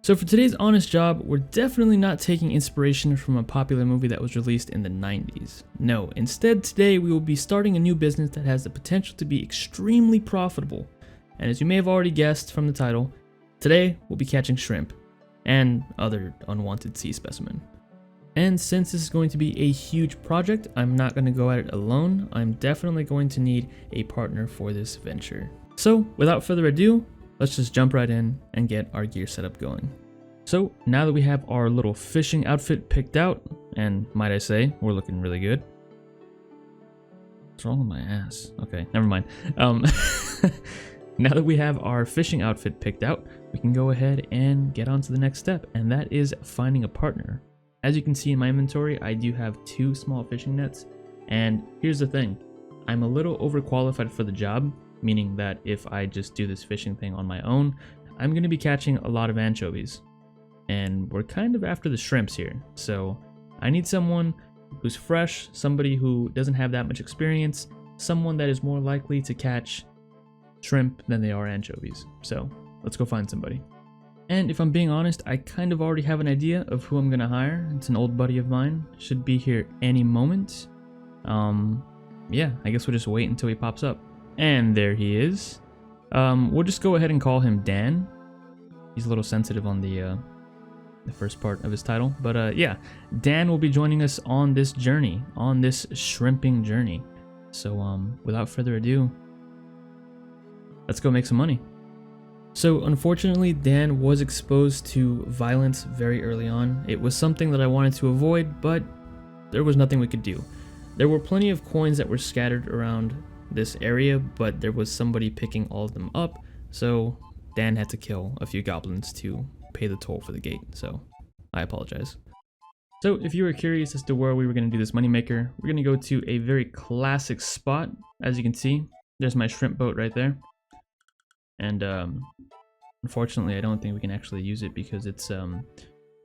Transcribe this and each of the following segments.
So for today's honest job, we're definitely not taking inspiration from a popular movie that was released in the 90s. No, instead today we will be starting a new business that has the potential to be extremely profitable. And as you may have already guessed from the title, today we'll be catching shrimp and other unwanted sea specimen. And since this is going to be a huge project, I'm not going to go at it alone. I'm definitely going to need a partner for this venture. So without further ado, let's just jump right in and get our gear setup going. So now that we have our little fishing outfit picked out, and might I say, we're looking really good. What's wrong with my ass? Okay, never mind. Now that we have our fishing outfit picked out, we can go ahead and get on to the next step, and that is finding a partner. As you can see in my inventory, I do have 2 small fishing nets, and here's the thing. I'm a little overqualified for the job, meaning that if I just do this fishing thing on my own, I'm going to be catching a lot of anchovies. And we're kind of after the shrimps here, so I need someone who's fresh, somebody who doesn't have that much experience, someone that is more likely to catch shrimp than they are anchovies. So let's go find somebody. And if I'm being honest, I kind of already have an idea of who I'm going to hire. It's an old buddy of mine, should be here any moment. Yeah, I guess we'll just wait until he pops up. And there he is. We'll just go ahead and call him Dan. He's a little sensitive on the first part of his title. But yeah, Dan will be joining us on this journey, on this shrimping journey. So without further ado, let's go make some money. So unfortunately, Dan was exposed to violence very early on. It was something that I wanted to avoid, but there was nothing we could do. There were plenty of coins that were scattered around this area, but there was somebody picking all of them up, so Dan had to kill a few goblins to pay the toll for the gate, so I apologize. So if you were curious as to where we were going to do this moneymaker, we're going to go to a very classic spot. As you can see, there's my shrimp boat right there. And unfortunately, I don't think we can actually use it because it's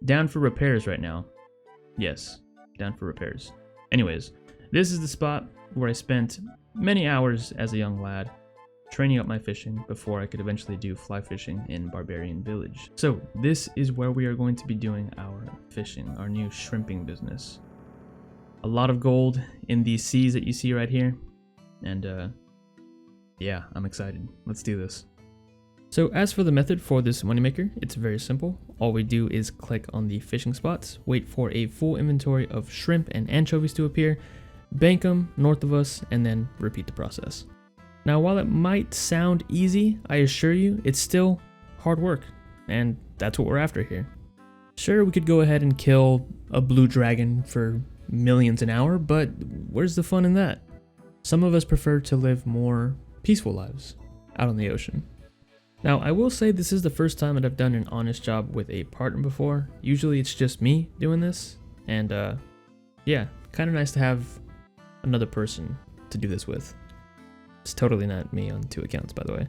down for repairs right now. Yes, down for repairs. Anyways, this is the spot where I spent many hours as a young lad training up my fishing before I could eventually do fly fishing in Barbarian Village. So this is where we are going to be doing our fishing, our new shrimping business. A lot of gold in these seas that you see right here. And yeah, I'm excited. Let's do this. So as for the method for this moneymaker, it's very simple. All we do is click on the fishing spots, wait for a full inventory of shrimp and anchovies to appear, bank them north of us, and then repeat the process. Now while it might sound easy, I assure you it's still hard work, and that's what we're after here. Sure, we could go ahead and kill a blue dragon for millions an hour, but where's the fun in that? Some of us prefer to live more peaceful lives out on the ocean. Now, I will say this is the first time that I've done an honest job with a partner before. Usually it's just me doing this, and yeah, kind of nice to have another person to do this with. It's totally not me on 2 accounts, by the way.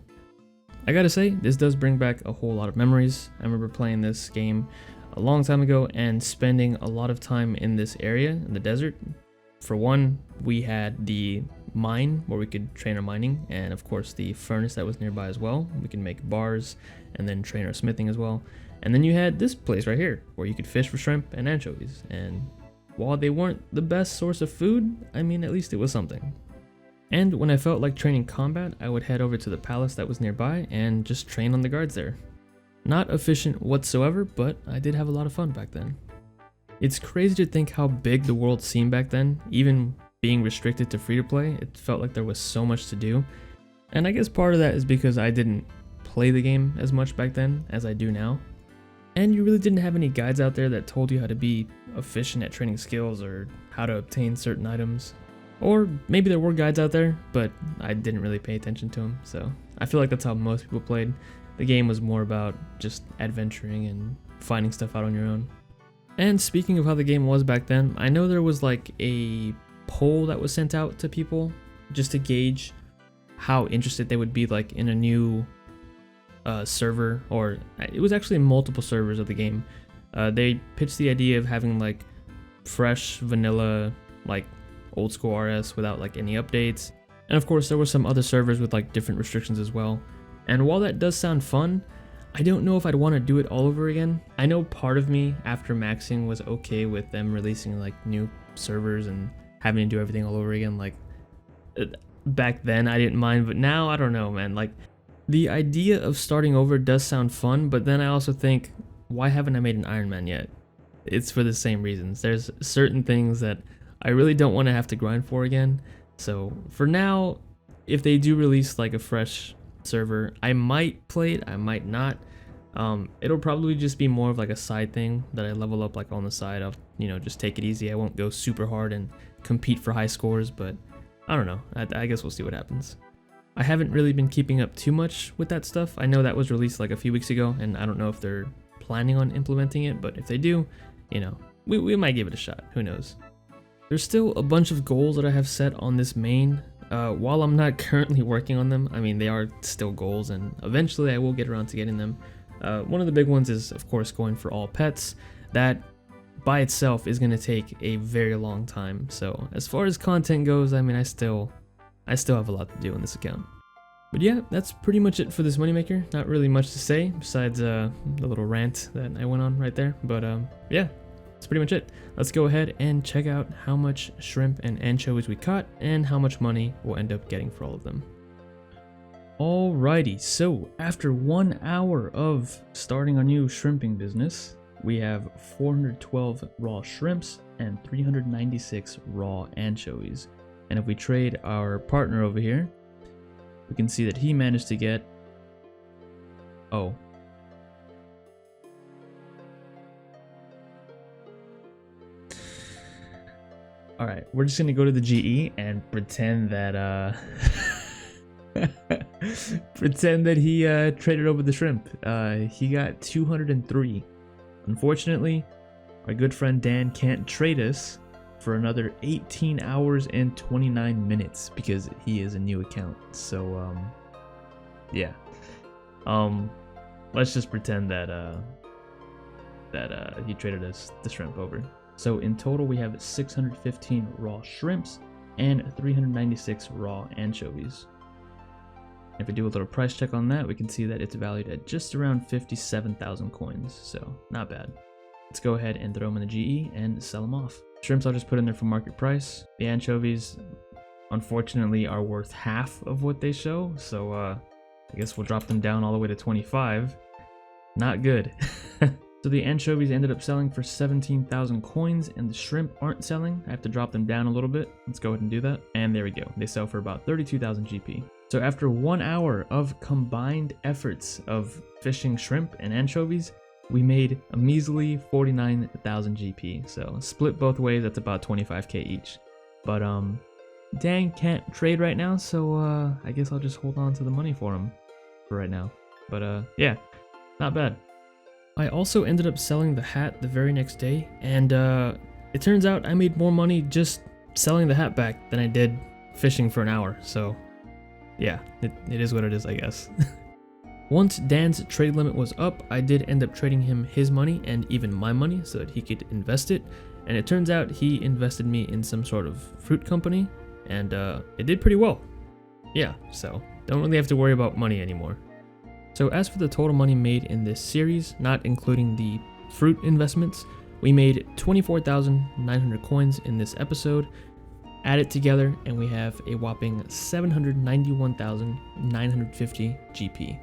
I gotta say, this does bring back a whole lot of memories. I remember playing this game a long time ago and spending a lot of time in this area, in the desert. For one, we had the mine where we could train our mining, and of course the furnace that was nearby as well. We can make bars and then train our smithing as well. And then you had this place right here where you could fish for shrimp and anchovies, and while they weren't the best source of food, I mean, at least it was something. And when I felt like training combat, I would head over to the palace that was nearby and just train on the guards there. Not efficient whatsoever, but I did have a lot of fun back then. It's crazy to think how big the world seemed back then. Even being restricted to free-to-play, it felt like there was so much to do. And I guess part of that is because I didn't play the game as much back then as I do now. And you really didn't have any guides out there that told you how to be efficient at training skills or how to obtain certain items. Or maybe there were guides out there, but I didn't really pay attention to them. So I feel like that's how most people played. The game was more about just adventuring and finding stuff out on your own. And speaking of how the game was back then, I know there was like a poll that was sent out to people just to gauge how interested they would be like in a new server, or it was actually multiple servers of the game. They pitched the idea of having like fresh vanilla, like old school RS without like any updates. And of course there were some other servers with like different restrictions as well. And while that does sound fun, I don't know if I'd want to do it all over again. I know part of me after maxing was okay with them releasing like new servers and having to do everything all over again. Like back then I didn't mind, but now I don't know, man. Like the idea of starting over does sound fun, but then I also think, why haven't I made an Iron Man yet? It's for the same reasons. There's certain things that I really don't want to have to grind for again. So for now, if they do release like a fresh server, I might play it, I might not. It'll probably just be more of like a side thing that I level up like on the side. I'll, you know, just take it easy. I won't go super hard and compete for high scores, but I don't know. I guess we'll see what happens. I haven't really been keeping up too much with that stuff. I know that was released like a few weeks ago, and I don't know if they're planning on implementing it, but if they do, you know, we might give it a shot. Who knows? There's still a bunch of goals that I have set on this main. While I'm not currently working on them, I mean, they are still goals, and eventually I will get around to getting them. One of the big ones is, of course, going for all pets. That by itself is going to take a very long time. So as far as content goes, I mean, I still have a lot to do on this account. But yeah, that's pretty much it for this moneymaker. Not really much to say besides the little rant that I went on right there. But yeah, that's pretty much it. Let's go ahead and check out how much shrimp and anchovies we caught and how much money we'll end up getting for all of them. Alrighty, so after 1 hour of starting our new shrimping business, we have 412 raw shrimps and 396 raw anchovies. And if we trade our partner over here, we can see that he managed to get, oh, all right, we're just gonna go to the GE and pretend that pretend that he traded over the shrimp. He got 203. Unfortunately, our good friend Dan can't trade us for another 18 hours and 29 minutes because he is a new account. So yeah, let's just pretend that he traded us the shrimp over. So in total we have 615 raw shrimps and 396 raw anchovies. If we do a little price check on that, we can see that it's valued at just around 57,000 coins, so not bad. Let's go ahead and throw them in the GE and sell them off. Shrimps I'll just put in there for market price. The anchovies, unfortunately, are worth half of what they show, so I guess we'll drop them down all the way to 25. Not good. So the anchovies ended up selling for 17,000 coins, and the shrimp aren't selling. I have to drop them down a little bit. Let's go ahead and do that. And there we go. They sell for about 32,000 GP. So after 1 hour of combined efforts of fishing shrimp and anchovies, we made a measly 49,000 GP. So split both ways, that's about 25k each. But Dan can't trade right now, so I guess I'll just hold on to the money for him for right now. But yeah, not bad. I also ended up selling the hat the very next day, and it turns out I made more money just selling the hat back than I did fishing for an hour. So yeah, it is what it is, I guess. Once Dan's trade limit was up, I did end up trading him his money and even my money so that he could invest it. And it turns out he invested me in some sort of fruit company, and it did pretty well. Yeah, so don't really have to worry about money anymore. So as for the total money made in this series, not including the fruit investments, we made 24,900 coins in this episode. Add it together and we have a whopping 791,950 GP.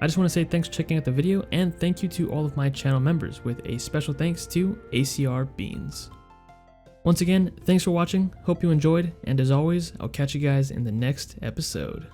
I just want to say thanks for checking out the video, and thank you to all of my channel members, with a special thanks to ACR Beans. Once again, thanks for watching, hope you enjoyed, and as always, I'll catch you guys in the next episode.